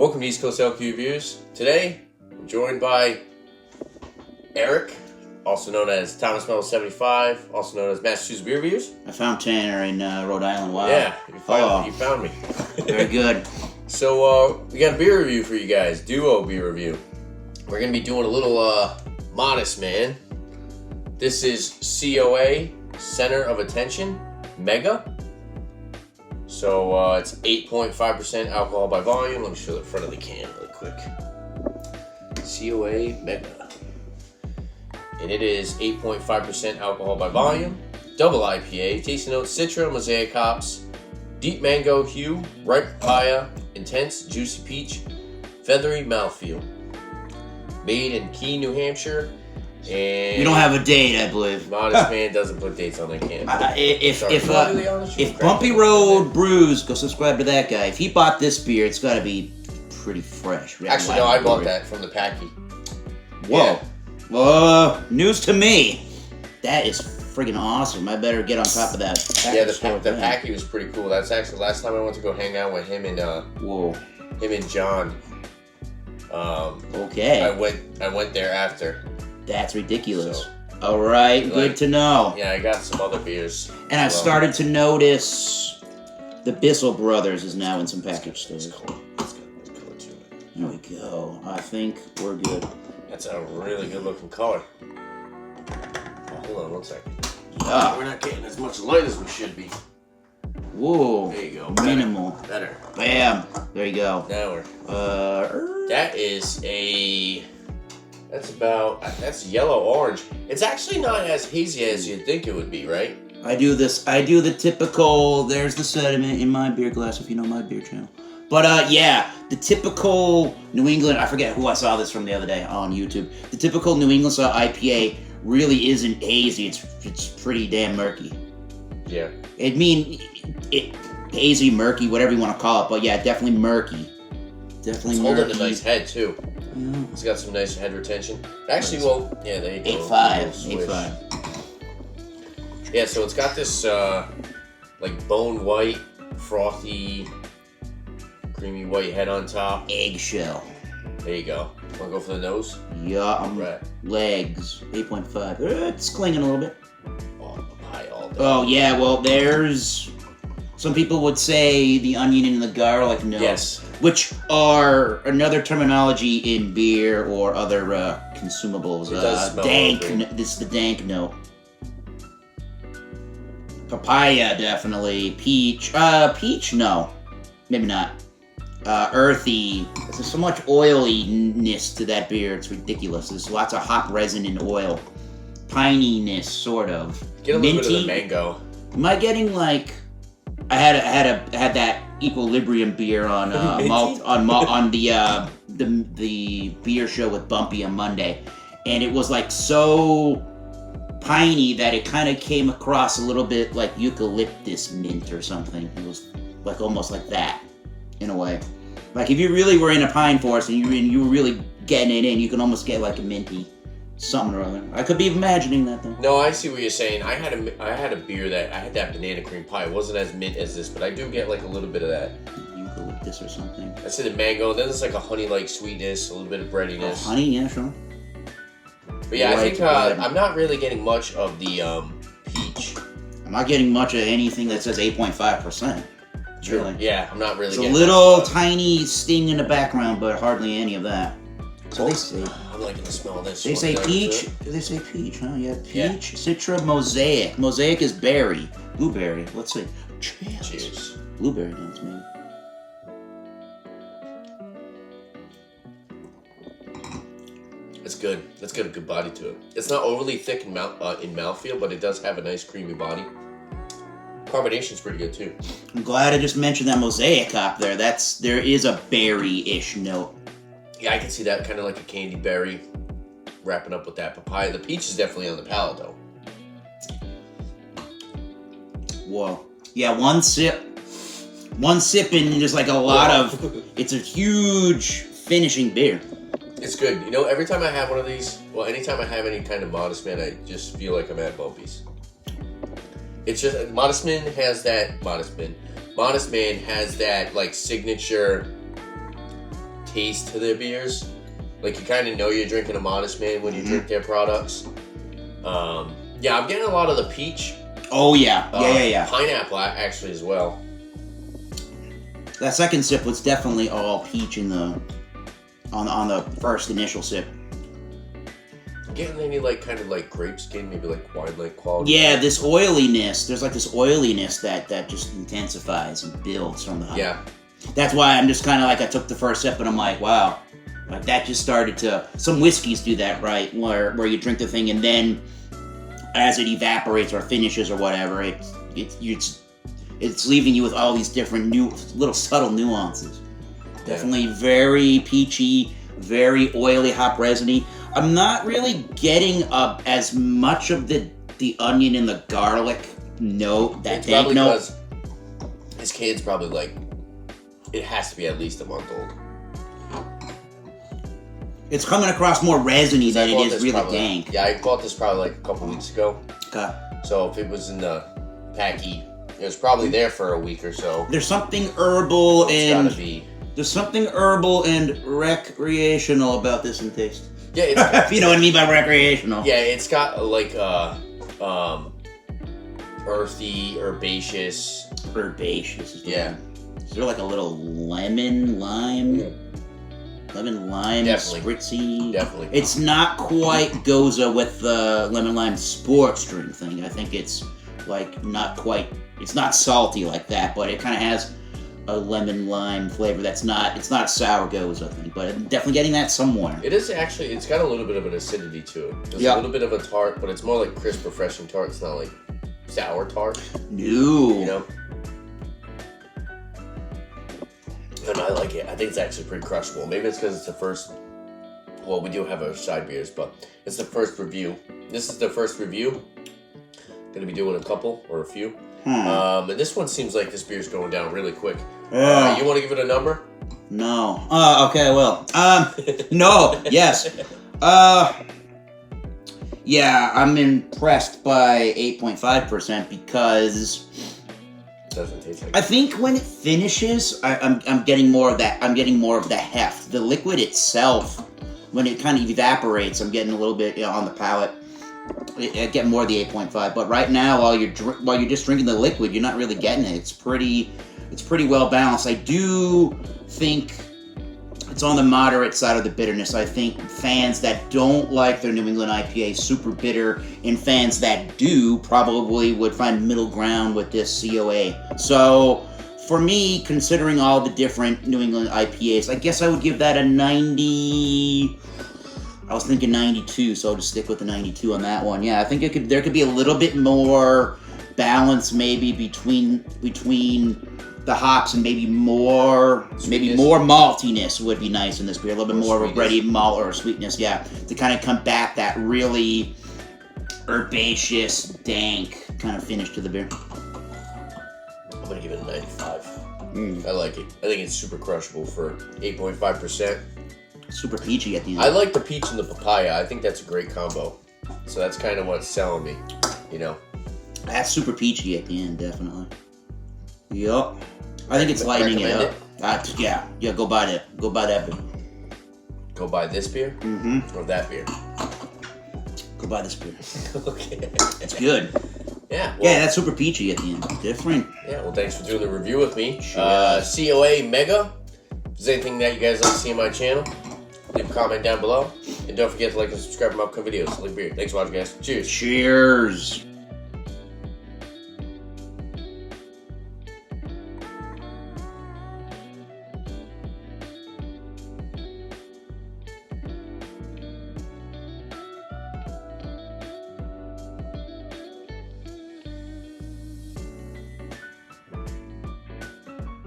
Welcome to East Coast LQ Reviews. Today, I'm joined by Erik, also known as Thomas Mello 75, also known as Massachusetts Beer Reviews. I found Tanner in Rhode Island. Wow. Yeah, you found me. Very good. So, we got a beer review for you guys, duo beer review. We're going to be doing a little Modestman. This is C.O.A. Center of Attention Mega. So it's 8.5% alcohol by volume. Let me show the front of the can really quick. C.O.A. Mega. And it is 8.5% alcohol by volume. Double IPA. Tasting notes: Citra, Mosaic hops, deep mango hue, ripe papaya, intense juicy peach, feathery mouthfeel. Made in Keene, New Hampshire. And we don't have a date, I believe. Modestman doesn't put dates on their can. If Bumpy Road Brews, go subscribe to that guy. If he bought this beer, it's got to be pretty fresh. Actually, no, I bought that from the packy. Whoa. Yeah. News to me. That is friggin' awesome. I better get on top of that. Yeah, the packy was pretty cool. That's actually the last time I went to go hang out with him and him and John. Okay. I went there after. That's ridiculous. All right, good to know. Yeah, I got some other beers. And I've started to notice the Bissell Brothers is now in some package stores. It's got color to it. There we go. I think we're good. That's a really good looking color. Oh, hold on one second. Yeah. We're not getting as much light as we should be. Whoa. There you go. Minimal. Better. Bam. There you go. Now we're... That is a... That's yellow-orange. It's actually not as hazy as you'd think it would be, right? I do the typical, there's the sediment in my beer glass, if you know my beer channel. But, yeah, the typical New England, I forget who I saw this from the other day on YouTube. The typical New England style IPA really isn't hazy. It's pretty damn murky. Yeah. Hazy, murky, whatever you want to call it. But, yeah, definitely murky. Definitely it's murky. holding a nice head, too. Yeah. It's got some nice head retention. Actually, yeah, there you go. 8.5. Yeah, so it's got this like bone white, frothy, creamy white head on top. Eggshell. There you go. Want to go for the nose? Yeah, right. Legs. 8.5. It's clinging a little bit. Oh, high all day. Oh yeah, well there's some people would say the onion and the garlic note. Yes. Which are another terminology in beer or other consumables. It does smell dank. good. This is the dank note. Papaya, definitely. Peach. Peach? No. Maybe not. Earthy. There's so much oiliness to that beer. It's ridiculous. There's lots of hop resin and oil. Pininess, sort of. Get a little Minty. bit of the mango. Am I getting like... I had that Equilibrium beer on the beer show with Bumpy on Monday, and it was like so piney that it kind of came across a little bit like eucalyptus mint or something. It was like almost like that in a way. Like if you really were in a pine forest and you were really getting it in, you can almost get like a minty something or other. I could be imagining that though. No, I see what you're saying. I had a beer that I had that banana cream pie. It wasn't as mint as this, but I do get like a little bit of that Eucalyptus or something. I said the mango. Then there's like a honey-like sweetness, a little bit of breadiness. Oh, honey, yeah, sure. But yeah, I think I'm not really getting much of the peach. I'm not getting much of anything that says 8.5%. True. Really. Yeah, I'm not really. It's a little tiny sting in the background, but hardly any of that. So they say. I'm liking the smell of this. They say peach. They say peach, huh? Yeah, peach, Citra, Mosaic. Mosaic is berry. Blueberry. Let's see. Cheers. Blueberry notes, maybe. It's good. It's got a good body to it. It's not overly thick in mouthfeel, but it does have a nice creamy body. Carbonation's pretty good too. I'm glad I just mentioned that Mosaic hop there. There is a berry-ish note. Yeah, I can see that kind of like a candy berry wrapping up with that papaya. The peach is definitely on the palate though. Whoa. Yeah, one sip and just like a lot of... It's a huge finishing beer. It's good. You know, every time I have one of these, well, anytime I have any kind of Modestman, I just feel like I'm at Bumpy's. It's just, Modestman has that like signature taste to their beers. Like, you kind of know you're drinking a Modestman when you drink their products. Yeah, I'm getting a lot of the peach. Oh, yeah. Yeah. Pineapple, actually, as well. That second sip was definitely all peach on the first initial sip. Getting any, like, kind of like grape skin, maybe like wine-like quality. Yeah, this oiliness. There's like this oiliness that just intensifies and builds from the hop. Yeah. That's why I'm just kind of like, I took the first sip and I'm like, wow. Like, that just started to... Some whiskeys do that, right? Where you drink the thing and then as it evaporates or finishes or whatever, it's leaving you with all these different little subtle nuances. Yeah. Definitely very peachy, very oily, hop resiny. I'm not really getting as much of the onion and the garlic note, that dank note. Because this kid's probably like, it has to be at least a month old. It's coming across more resiny than it is really dank. Yeah, I bought this probably like a couple weeks ago. Okay. So if it was in the packy, it was probably there for a week or so. There's something herbal There's something herbal and recreational about this in taste. Yeah, it's if you know what I mean by recreational. Yeah, it's got like earthy, herbaceous. Herbaceous. Yeah. Is there like a little lemon lime? Mm. Lemon lime, Definitely. spritzy. Definitely. It's not quite Goza with the lemon lime sports drink thing. I think it's like not quite. It's not salty like that, but it kind of has a lemon lime flavor. It's not sour Goza, I think, but I'm definitely getting that somewhere. It is actually. It's got a little bit of an acidity to it. There's a little bit of a tart, but it's more like crisp, refreshing tart. It's not like sour tart. No. You know. And I like it. I think it's actually pretty crushable. Maybe it's because it's the first... Well, we do have our side beers, but it's the first review. This is the first review. Going to be doing a couple or a few. And this one seems like this beer's going down really quick. You want to give it a number? No. Okay, well. No. Yes. Yeah, I'm impressed by 8.5% because... Doesn't taste like I think when it finishes, I'm getting more of that. I'm getting more of the heft. The liquid itself, when it kind of evaporates, I'm getting a little bit on the palate. I get more of the 8.5. But right now, while you're just drinking the liquid, you're not really getting it. It's pretty well balanced. I do think it's on the moderate side of the bitterness. I think fans that don't like their New England IPA super bitter and fans that do probably would find middle ground with this C.O.A. So for me, considering all the different New England IPAs, I guess I would give that a 90. I was thinking 92, so I'll just stick with the 92 on that one. Yeah, I think there could be a little bit more balance maybe between the hops and maybe more maltiness would be nice in this beer. A little bit more of a bready malt or sweetness, yeah, to kind of combat that really herbaceous, dank kind of finish to the beer. I'm gonna give it a 95. I like it. I think it's super crushable for 8.5%. Super peachy at the end. I like the peach and the papaya. I think that's a great combo. So that's kind of what's selling me, you know. That's super peachy at the end, definitely. Yup. I think it's lightening it up. Yeah, go buy that. Go buy that beer. Go buy this beer? Mm-hmm. Or that beer? Go buy this beer. Okay. It's good. Yeah. Well, yeah, that's super peachy at the end. Different. Yeah, well, thanks for doing the review with me. Sure. C.O.A. Mega. If there's anything that you guys like to see on my channel, leave a comment down below. And don't forget to like and subscribe to my upcoming videos. Like beer. Thanks for watching, guys. Cheers. Cheers.